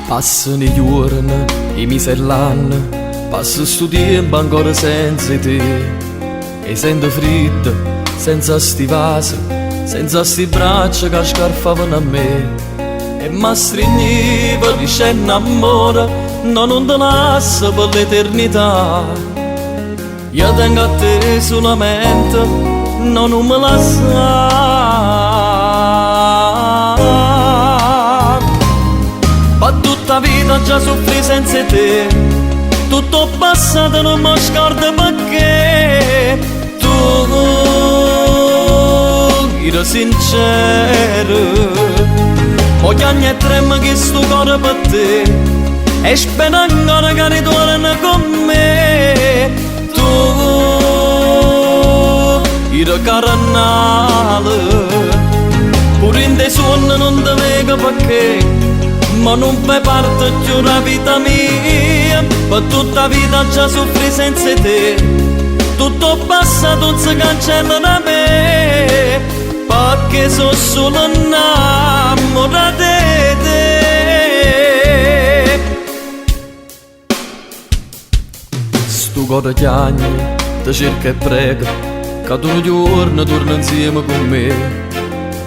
Passano i giorni, i mesi e l'anno, passa sto tempo ancora senza te. E sento freddo, senza sti vasi, senza sti braccia che scarfavano a me. E mi stringeva dicendo amore, no, non te lascio per l'eternità. Io tengo a te solamente, no, non me lasciare. Per tutta vita già soffri senza te, tutto passato non mi scordo perché tu eri sincero. Ogni anno è trema che sto cuore per te e spero ancora che ritorni con me. Tu eri carnale, pure in dei sogni non te vedo perché, ma non fai parte più della vita mia. Per tutta vita già soffri senza te, tutto passato non si cancella da me, perché sono solo innamorata di te. Sto cuore chiagna, ti cerca e prega, che tu un giorno torni insieme con me,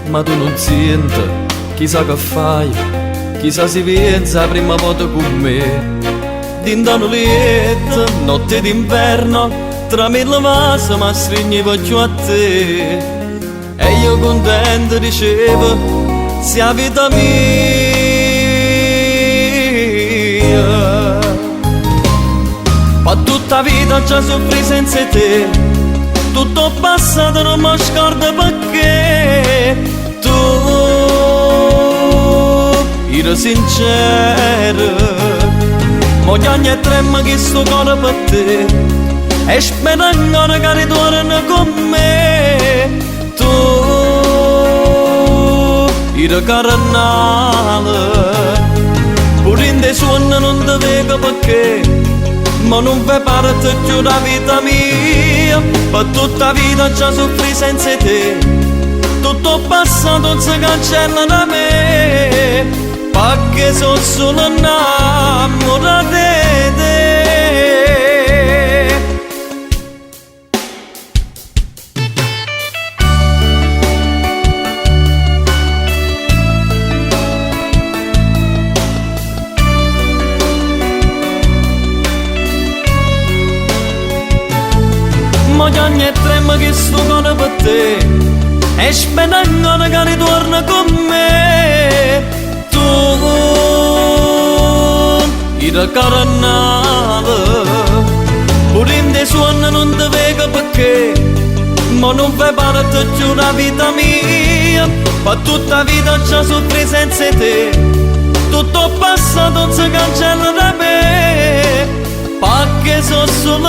ma tu non senti, chissà che fai, chissà si pensa la prima volta con me. Dintano lieta, notte d'inverno, tra mille vasi mi stringevo giù a te. E io contento dicevo, sia vita mia. Ma tutta vita già soffri senza te, tutto passato non mi scordo perché tu eri sincero. Ogni anno è trema che sto cuore per te e spero ancora che ritorni con me. Tu eri carnale, pure in dei sogni non te vedo perché, ma non fai parte più della vita mia. Per tutta vita già soffri senza te, tutto passato non si cancella da me, perché sono solo innamorata di te. Ma ogni anno è trema che sto cuore per te e spero ancora che ritorni con me. Tu eri carnale, pure in dei sogni non te vedo perché, ma non fai parte più della vita mia. Per tutta vita già soffri senza te, tutto passato non si cancella da me, perché sono solo